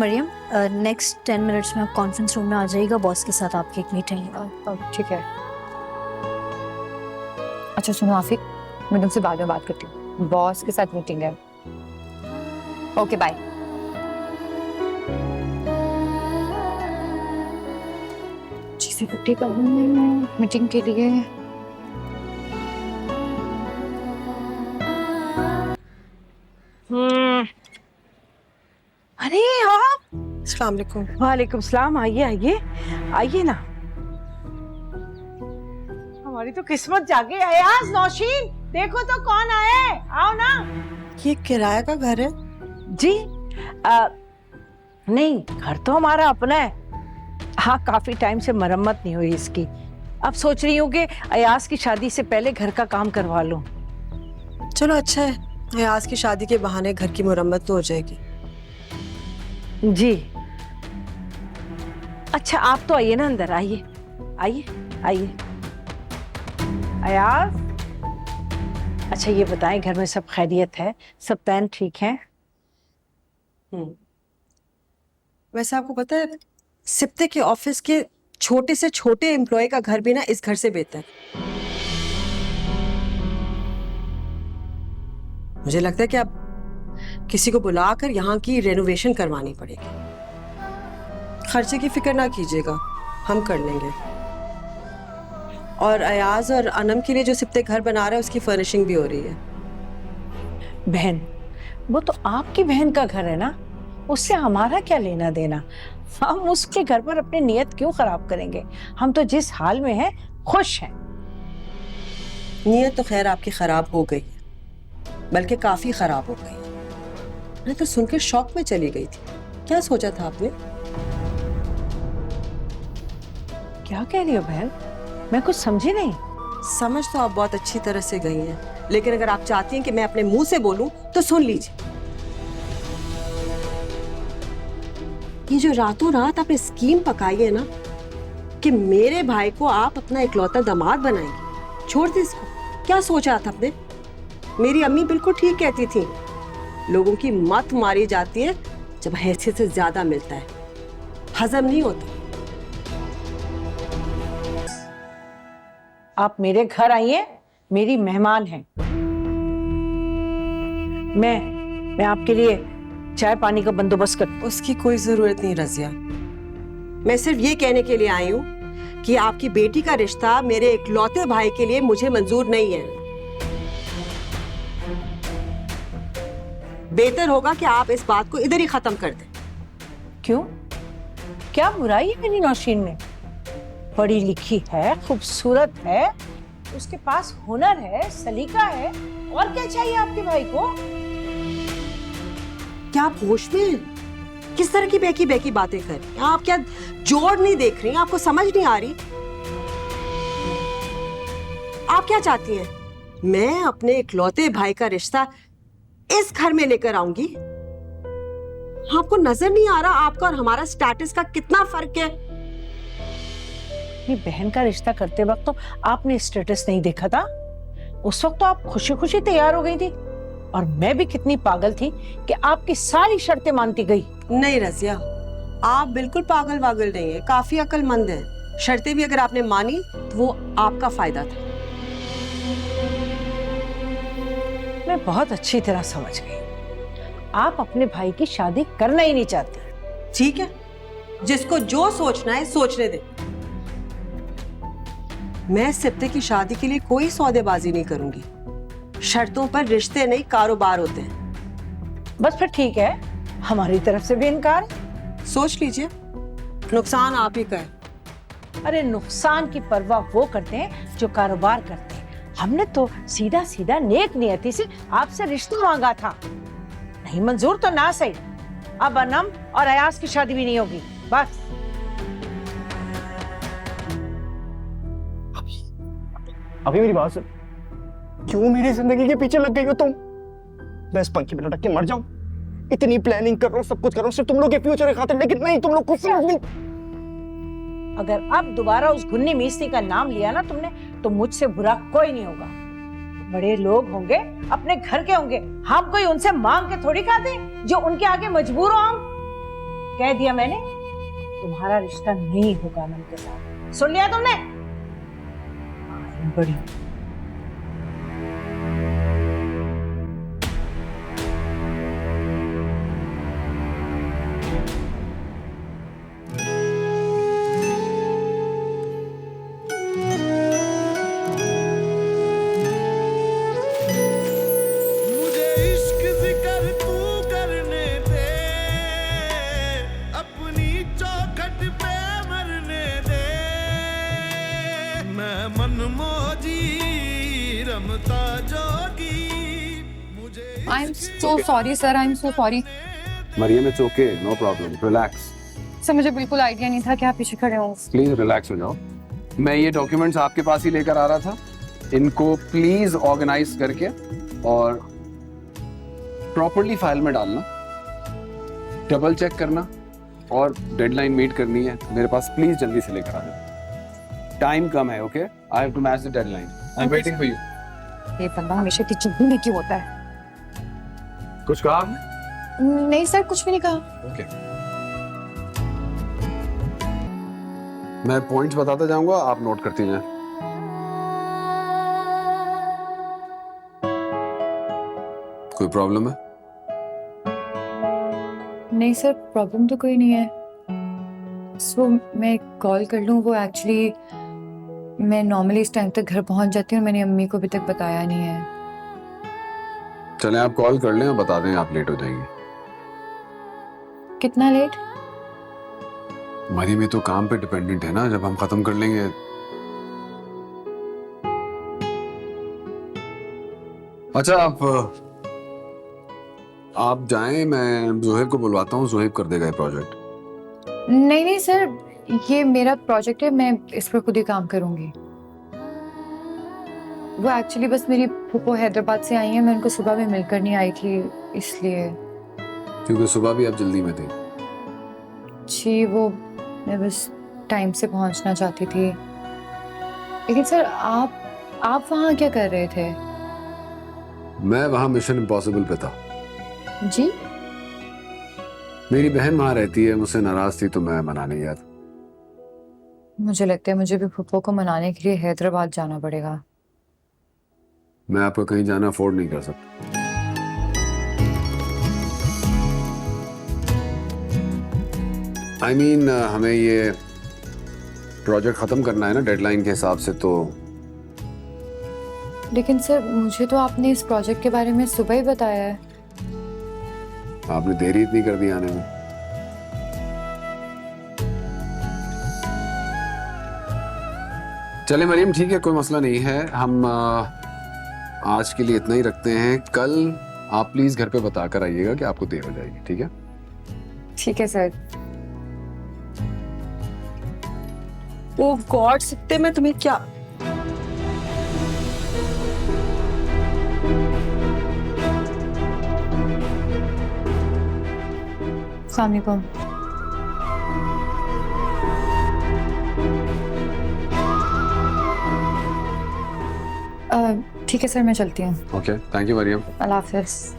Maryam, next 10 minutes में आप conference room में आ जाइएगा, बॉस के साथ आपकी एक मीटिंग है। ठीक है। अच्छा सुनो आफिक, मैं तुमसे बाद में बात करती हूँ, बॉस के साथ मीटिंग है। Okay bye. चीजें इकट्ठी कर मीटिंग के लिए। अरे आप। अस्सलाम वालेकुम। वालेकुम सलाम। आइए आइए आइए ना, हमारी तो किस्मत जागे। अयाज, नौशीन, देखो तो कौन आए, आओ ना। ये किराए का घर है? जी नहीं, घर तो हमारा अपना है। हाँ, काफी टाइम से मरम्मत नहीं हुई इसकी। अब सोच रही हूँ कि अयाज की शादी से पहले घर का काम करवा लूं। चलो अच्छा है, अयाज की शादी के बहाने घर की मुरम्मत तो हो जाएगी। जी अच्छा, आप तो आइए ना अंदर, आइए आइए आइए। अयाज, अच्छा ये बताएं, घर में सब खैरियत है, सब तैन ठीक है? वैसे आपको पता है, सिप्ते के ऑफिस के छोटे से छोटे एम्प्लॉय का घर भी ना इस घर से बेहतर। मुझे लगता है कि अब किसी को बुलाकर यहाँ की रेनोवेशन करवानी पड़ेगी। खर्चे की फिक्र ना कीजिएगा, हम कर लेंगे। और अयाज और अनम के लिए जो सिप्ते घर बना रहा है उसकी फर्निशिंग भी हो रही है। बहन, वो तो आपकी बहन का घर है ना, उससे हमारा क्या लेना देना। हम उसके घर पर अपनी नियत क्यों खराब करेंगे? हम तो जिस हाल में हैं खुश हैं। नियत तो खैर आपकी खराब हो गई है, बल्कि काफी खराब हो गई। मैं तो सुनकर शॉक में चली गई थी। क्या सोचा था आपने? क्या कह रही हो बहन, मैं कुछ समझी नहीं। समझ तो आप बहुत अच्छी तरह से गई हैं, लेकिन अगर आप चाहती हैं कि मैं अपने मुंह से बोलूं तो सुन लीजिए। ये जो रातों रात आपने स्कीम पकाई है ना कि मेरे भाई को आप अपना इकलौता दामाद बनाएंगे, छोड़ दे इसको। क्या सोचा था आपने? मेरी अम्मी बिल्कुल ठीक कहती थी, लोगों की मत मारी जाती है जब हैसियत से ज्यादा मिलता है, हजम नहीं होता। आप मेरे घर आइए, मेरी मेहमान हैं। मैं आपके लिए चाय पानी का बंदोबस्त कर। उसकी कोई जरूरत नहीं रजिया, मैं सिर्फ ये कहने के लिए आई हूँ कि आपकी बेटी का रिश्ता मेरे इकलौते भाई के लिए मुझे मंजूर नहीं है। बेहतर होगा कि आप इस बात को इधर ही खत्म कर दें। क्यों? क्या बुराई है मेरी नौशीन में? पढ़ी लिखी है, खूबसूरत है, उसके पास हुनर है, सलीका है, और क्या चाहिए आपके भाई को? क्या आप होश में हैं? किस तरह की बेकी बेकी बातें कर रही हैं आप? क्या जोड़ नहीं देख रही? आपको समझ नहीं आ रही? आप क्या चाहती हैं? मैं अपने इकलौते भाई का रिश्ता इस घर में लेकर आऊंगी? आपको नजर नहीं आ रहा आपका और हमारा स्टेटस का कितना फर्क है? अपनी बहन का रिश्ता करते वक्त तो आपने स्टेटस नहीं देखा था। उस वक्त तो आप खुशी खुशी तैयार हो गई थी, और मैं भी कितनी पागल थी कि आपकी सारी शर्तें मानती गई। नहीं रजिया, आप बिल्कुल पागल वागल नहीं है, काफी अक्लमंद है। शर्तें भी अगर आपने मानी तो वो आपका फायदा था। मैं बहुत अच्छी तरह समझ गई, आप अपने भाई की शादी करना ही नहीं चाहती। ठीक है, जिसको जो सोचना है सोचने दे। मैं सिप्ते की शादी के लिए कोई सौदेबाजी नहीं करूंगी। शर्तों पर रिश्ते नहीं, कारोबार होते हैं। बस फिर ठीक है, हमारी तरफ से भी इनकार। सोच लीजिए, नुकसान आप ही का है। अरे नुकसान की परवाह वो करते हैं जो कारोबार करते हैं। हमने तो सीधा सीधा नेक नियति से आपसे रिश्ता मांगा था। नहीं मंजूर तो ना सही, अब अनम और अयाज की शादी भी नहीं होगी, बस। अभी मेरी बात सुन, क्यों मेरी जिंदगी के पीछे लग गई हो तुम? मैं इस पंखे में लटक के मर जाऊं? इतनी प्लानिंग कर रहा हूं, सब कुछ कर रहा हूं सिर्फ तुम लोग के फ्यूचर के खातिर, लेकिन नहीं, तुम लोग खुद से नहीं। अगर अब दोबारा उस गुन्नी मीस्ती का नाम लिया ना तुमने, तो मुझसे बुरा कोई नहीं होगा। बड़े लोग होंगे, अपने घर के होंगे, हम कोई उनसे मांग के थोड़ी खाते जो उनके आगे मजबूर हो हम। कह दिया मैंने, तुम्हारा रिश्ता नहीं होगा अनम के साथ। सुन लिया तुमने? बड़ी I'm so sorry sir, I'm so sorry. Mariam, it's okay, no problem, relax. Sir मुझे बिल्कुल आइडिया नहीं था कि आप पीछे खड़े हो। प्लीज रिलैक्स हो जाओ। मैं ये डॉक्यूमेंट्स आपके पास ही लेकर आ रहा था। इनको प्लीज ऑर्गेनाइज करके और प्रॉपर्ली फाइल में डालना, डबल चेक करना और डेडलाइन मीट करनी है मेरे पास। प्लीज जल्दी से लेकर आ जाओ, टाइम कम है। Okay, I have to match the deadline. I am waiting for you. ये बंदा हमेशा इतनी चिंता क्यों होता है? कुछ कहा आपने? नहीं सर, कुछ भी नहीं कहा। ओके, मैं पॉइंट्स बताता जाऊंगा, आप नोट करती जाएं। कोई प्रॉब्लम है? नहीं सर, प्रॉब्लम तो कोई नहीं है। सो मैं कॉल कर लूँ? वो एक्चुअली मैं नॉर्मली इस टाइम तक घर पहुंच जाती हूँ, मैंने अम्मी को अभी तक बताया नहीं है। चलें, आप कॉल कर लें और बता दें, आप लेट हो जाएंगे। कितना लेट? मरियम, ये तो काम पे डिपेंडेंट है ना, जब हम खत्म कर लेंगे। अच्छा, आप जाएं, मैं जोहेब को बुलवाता हूँ, जोहेब कर देगा ये प्रोजेक्ट। नहीं नहीं सर, ये मेरा प्रोजेक्ट है, मैं इस पर खुद ही काम करूंगी। वो एक्चुअली बस मेरी फूफो हैदराबाद से आई हैं, मैं उनको सुबह भी मिलकर नहीं आई थी इसलिए। क्योंकि सुबह भी आप जल्दी में थे। जी, वो मैं बस टाइम से पहुंचना चाहती थी। लेकिन सर आप वहाँ क्या कर रहे थे? मैं वहाँ मिशन इम्पॉसिबल पे था। जी? मेरी बहन वहाँ रहती है, मुझसे नाराज थी तो मैं मनाने गया था। मुझे लगता है मुझे भी फूफो को मनाने के लिए हैदराबाद जाना पड़ेगा। मैं आपको कहीं जाना अफोर्ड नहीं कर सकता। I mean, हमें ये प्रोजेक्ट खत्म करना है ना डेडलाइन के हिसाब से। तो लेकिन सर, मुझे तो आपने इस प्रोजेक्ट के बारे में सुबह ही बताया है। आपने देरी इतनी कर दी आने में। चले मरियम, ठीक है, कोई मसला नहीं है। हम आज के लिए इतना ही रखते हैं। कल आप प्लीज घर पे बता कर आइएगा कि आपको देर हो जाएगी, ठीक है? ठीक है सर। ओ गॉड, सित्ते में तुम्हें क्या? अस्सलाम वालेकुम। ठीक है सर, मैं चलती हूँ। Okay, thank you Mariam. अल्लाह हाफिज़।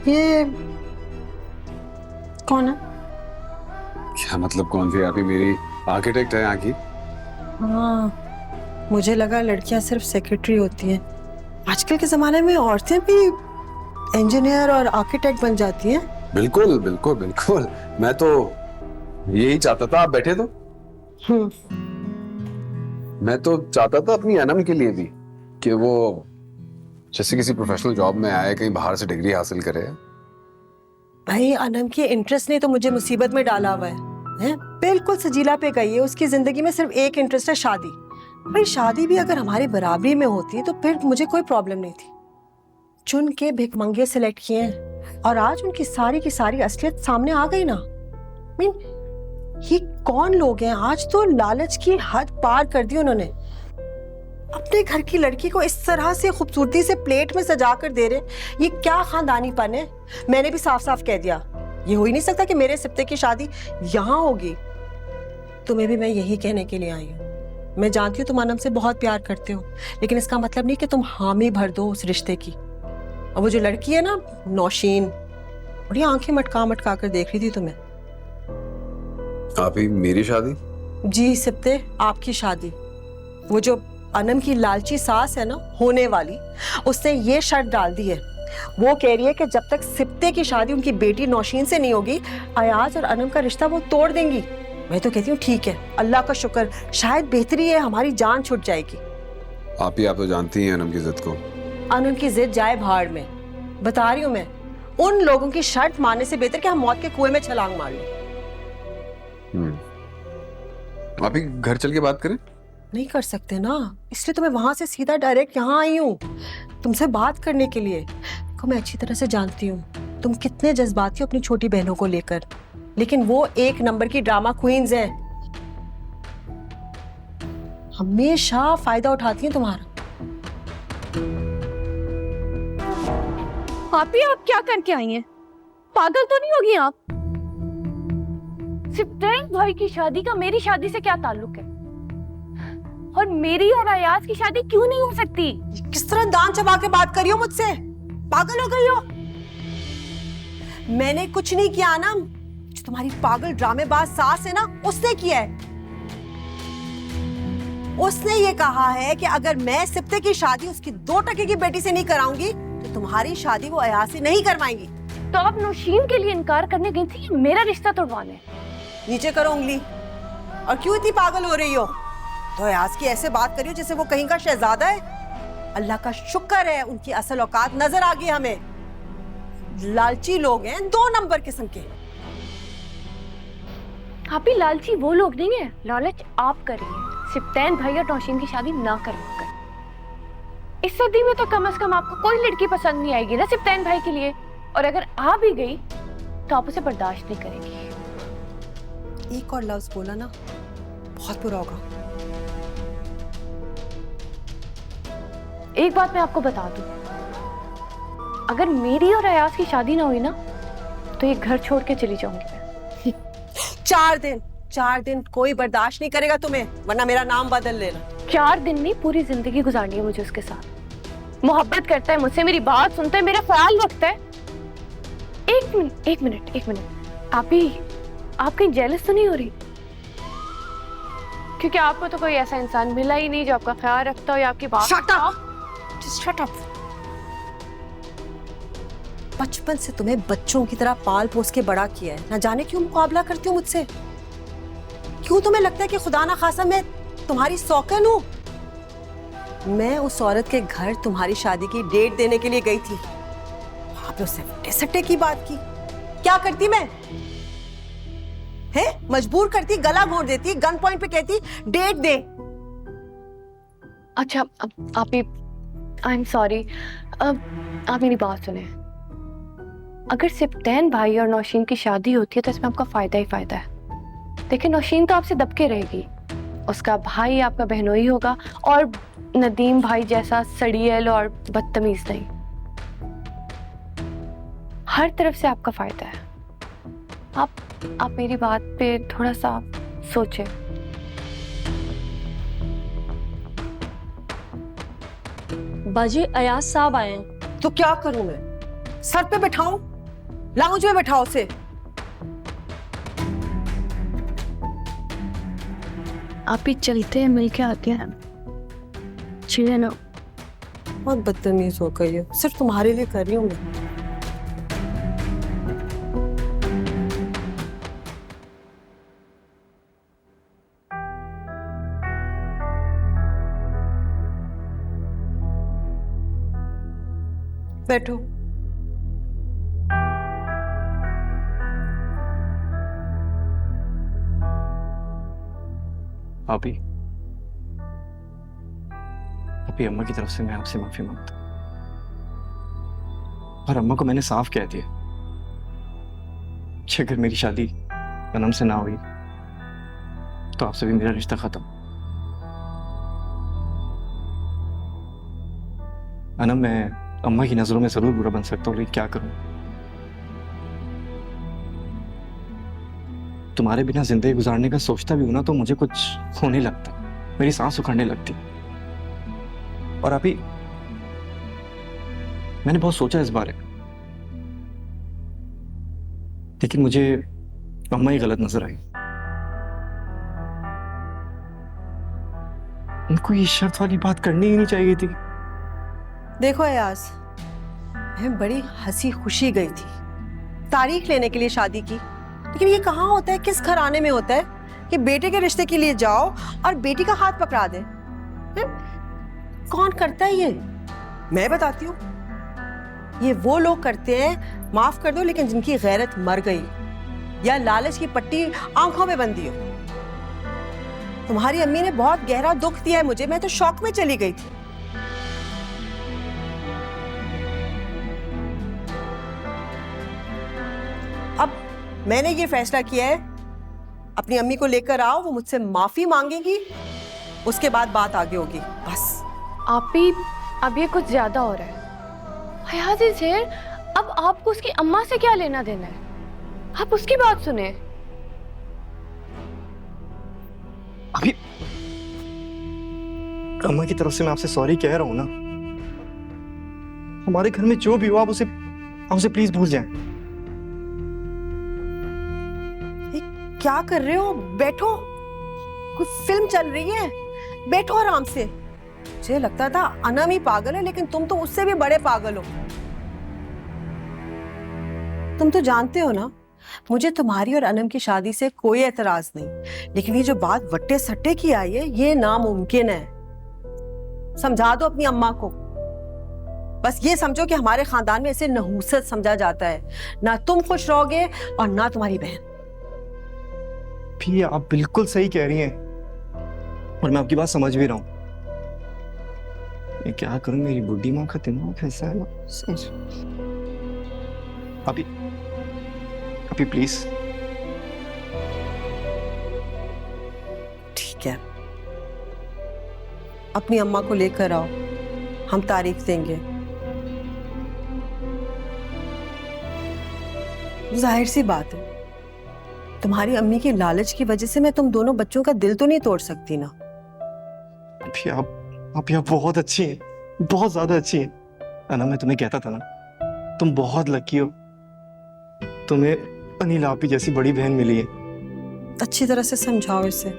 ये कौन है? क्या मतलब कौन सी? आप ही मेरी आर्किटेक्ट है यहाँ की। हाँ, मुझे लगा लड़कियां सिर्फ सेक्रेटरी होती हैं। आजकल के जमाने में औरतें भी इंजीनियर और आर्किटेक्ट बन जाती हैं। बिल्कुल बिल्कुल बिल्कुल, मैं तो यही चाहता था। आप बैठे तो मैं तो चाहता था अपनी अनम के लिए भी कि वो जैसे किसी प्रोफेशनल जॉब में आए, कहीं बाहर से डिग्री हासिल करे। भाई, अनम के इंटरेस्ट ने तो मुझे मुसीबत में डाला हुआ है? बिल्कुल सजीला पे गई है। उसकी जिंदगी में सिर्फ एक इंटरेस्ट है, शादी। भाई, शादी भी अगर हमारी बराबरी में होती तो फिर मुझे कोई प्रॉब्लम नहीं थी। चुन के भिखमंगे सिलेक्ट किए हैं और आज उनकी सारी की सारी असलियत सामने आ गई ना। ये कौन लोग हैं? आज तो लालच की हद पार कर दी उन्होंने। अपने घर की लड़की को इस तरह से खूबसूरती से प्लेट में सजा कर दे रहे। ये क्या खानदानीपन है? मैंने भी साफ साफ कह दिया, ये हो ही नहीं सकता कि मेरे सिप्ते की शादी यहाँ होगी। तुम्हें भी मैं यही कहने के लिए आई हूँ। मैं जानती हूँ तुम अनम से बहुत प्यार करते हो, लेकिन इसका मतलब नहीं कि तुम हामी भर दो उस रिश्ते की। और वो जो लड़की है ना नौशीन, बड़ी आंखें मटका मटका कर देख रही थी तुम्हें। आप ही मेरी शादी? जी सिप्ते, आपकी शादी। वो जो अनम की लालची सास है ना, होने वाली, उसने ये शर्त डाल दी है। वो कह रही है कि जब तक सिप्ते की शादी उनकी बेटी नौशीन से नहीं होगी, अयाज और अनम का रिश्ता वो तोड़ देंगी। मैं तो कहती हूँ ठीक है, अल्लाह का शुक्र, शायद बेहतरी है, हमारी जान छूट जाएगी। आप तो जानती हैं अनम की जिद को। अनम की जिद जाए भाड़ में, बता रही हूँ मैं। उन लोगों की शर्त मानने से बेहतर कि हम मौत के कुएं में छलांग मार लें। आप ही घर चल के बात करें? नहीं कर सकते ना, इसलिए तो मैं वहां से सीधा डायरेक्ट यहाँ आई हूँ, तुमसे बात करने के लिए। को मैं अच्छी तरह से जानती हूँ तुम कितने जज्बाती हो अपनी छोटी बहनों को लेकर, लेकिन वो एक नंबर की ड्रामा क्वींस है, हमेशा फायदा उठाती हैं तुम्हारा। आप क्या करके आई हैं? पागल तो नहीं होगी आप? सिप्तेन भाई की शादी का मेरी शादी से क्या ताल्लुक है? और मेरी और अयाज की शादी क्यों नहीं हो सकती? किस तरह दांत चबा के बात करी हो मुझसे? पागल हो गई हो? मैंने कुछ नहीं किया ना, जो तुम्हारी पागल ड्रामेबाज सास है ना, उसने किया है। उसने ये कहा है कि अगर मैं सिप्ते की शादी उसकी 2 टके की बेटी से नहीं कराऊंगी तो तुम्हारी शादी वो अयाज से नहीं करवाएंगी। तो आप नौशीन के लिए इनकार करने गई थी या मेरा रिश्ता तोड़वाने? नीचे करो उंगली। और क्यों इतनी पागल हो रही हो? तो अयाज की ऐसे बात करियो जैसे वो कहीं का शहजादा है। अल्लाह का शुक्र है उनकी असल औकात नजर आ गई हमें। लालची लोग हैं, 2 नंबर किस्म के। आप ही लालची वो लोग नहीं है, लालच आप करिए। सिप्तेन भाई और नौशीन की शादी ना कर। इस सदी में तो कम से कम आपको कोई लड़की पसंद नहीं आएगी ना सिप्तेन भाई के लिए, और अगर आ भी गई तो आप उसे बर्दाश्त नहीं करेंगी। एक और लफ्ज बोला ना बहुत बुरा होगा। एक बात मैं आपको बता दूं, अगर मेरी और अयाज की शादी ना हुई ना तो ये घर छोड़ के चली जाऊंगी मैं। 4 दिन कोई बर्दाश्त नहीं करेगा तुम्हें, वरना मेरा नाम बदल लेना। 4 दिन नहीं, पूरी जिंदगी गुजारनी है मुझे उसके साथ। मोहब्बत करता है मुझसे, मेरी बात सुनता है, मेरा ख्याल रखता है। एक मिनट आप कहीं जेलस तो नहीं हो रही? क्योंकि आपको तो कोई ऐसा इंसान मिला ही नहीं जो आपका ख्याल रखता हो या आपकी बात। Shut up! बचपन से तुम्हें बच्चों की तरह पाल पोस के बड़ा किया है, ना जाने क्यों मुकाबला करती हो मुझसे। क्यों तुम्हें लगता है कि खुदा ना खासा मैं तुम्हारी सौकन हूं? मैं उस औरत के घर तुम्हारी शादी की डेट देने के लिए गई थी, वहां पे उससे सट्टे की बात की। क्या करती मैं? है मजबूर करती, गला घोंट देती, गन पॉइंट पे कहती डेट दे। अच्छा आप आई एम सॉरी, आप मेरी बात सुने। अगर सिप्तेन भाई और नौशीन की शादी होती है तो इसमें आपका फायदा ही फायदा है। देखिए नौशीन तो आपसे दबके रहेगी, उसका भाई आपका बहनोई होगा, और नदीम भाई जैसा सड़ियल और बदतमीज नहीं। हर तरफ से आपका फायदा है। आप मेरी बात पे थोड़ा सा सोचें। बाजी अयाज साहब आए हैं। तो क्या करूं मैं? सर पे बैठाऊं? लाउंज में बैठाओ उसे। आप ही चलते हैं, मिल के आते हैं। चलिए ना। बहुत बदतमीज हो गई हो, सिर्फ तुम्हारे लिए कर रही हूँ मैं। बैठो। अभी अम्मा की तरफ से मैं आपसे माफी मांगता हूँ, और अम्मा को मैंने साफ कह दिया कि अगर मेरी शादी अनम से ना हुई तो आपसे भी मेरा रिश्ता खत्म। अनम, मैं अम्मा की नजरों में जरूर बुरा बन सकता हूँ, लेकिन क्या करूं? तुम्हारे बिना जिंदगी गुजारने का सोचता भी हूं ना तो मुझे कुछ होने लगता, मेरी सांस उखड़ने लगती। और अभी मैंने बहुत सोचा इस बारे में, लेकिन मुझे अम्मा ही गलत नजर आई। उनको ये शर्त वाली बात करनी ही नहीं चाहिए थी। देखो अयाज, मैं बड़ी हंसी खुशी गई थी तारीख लेने के लिए शादी की, लेकिन ये कहाँ होता है, किस घराने में होता है कि बेटे के रिश्ते के लिए जाओ और बेटी का हाथ पकड़ा दे? कौन करता है ये? मैं बताती हूँ, ये वो लोग करते हैं, माफ कर दो, लेकिन जिनकी गैरत मर गई या लालच की पट्टी आंखों में बंधी हो। तुम्हारी अम्मी ने बहुत गहरा दुख दिया है मुझे, मैं तो शौक में चली गई थी। अब मैंने ये फैसला किया है, अपनी अम्मी को लेकर आओ, वो मुझसे माफी मांगेगी, उसके बाद बात आगे होगी, बस। आप ही, अब ये कुछ ज्यादा हो रहा है। अयाज इज हियर, अब आपको उसकी अम्मा से क्या लेना देना है? आप उसकी बात सुने। अभी अम्मा की तरफ से मैं आपसे सॉरी कह रहा हूं ना। हमारे घर में जो भी हो, आप उसे प्लीज भूल जाएं। क्या कर रहे हो? बैठो, कोई फिल्म चल रही है, बैठो आराम से। मुझे लगता था अनम ही पागल है, लेकिन तुम तो उससे भी बड़े पागल हो। तुम तो जानते हो ना, मुझे तुम्हारी और अनम की शादी से कोई एतराज नहीं, लेकिन ये जो बात वट्टे सट्टे की आई है, ये नामुमकिन है। समझा दो अपनी अम्मा को। बस ये समझो कि हमारे खानदान में इसे नहूसत समझा जाता है। ना तुम खुश रहोगे और ना तुम्हारी बहन। भी आप बिल्कुल सही कह रही हैं और मैं आपकी बात समझ भी रहा हूं। मैं क्या करूं, मेरी बुढ़ी माँ का दिमाग ऐसा है ना। अभी प्लीज। ठीक है, अपनी अम्मा को लेकर आओ, हम तारीख देंगे। जाहिर सी बात है, तुम्हारी अम्मी की लालच की वजह से मैं तुम दोनों बच्चों का दिल तो नहीं तोड़ सकती ना। अभी आप बहुत अच्छी हैं, बहुत ज्यादा अच्छी हैं। अना, मैं तुम्हें कहता था ना, तुम बहुत लकी हो, तुम्हें अनिल आपी जैसी बड़ी बहन मिली है। अच्छी तरह से समझाओ इसे।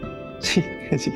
जी जी।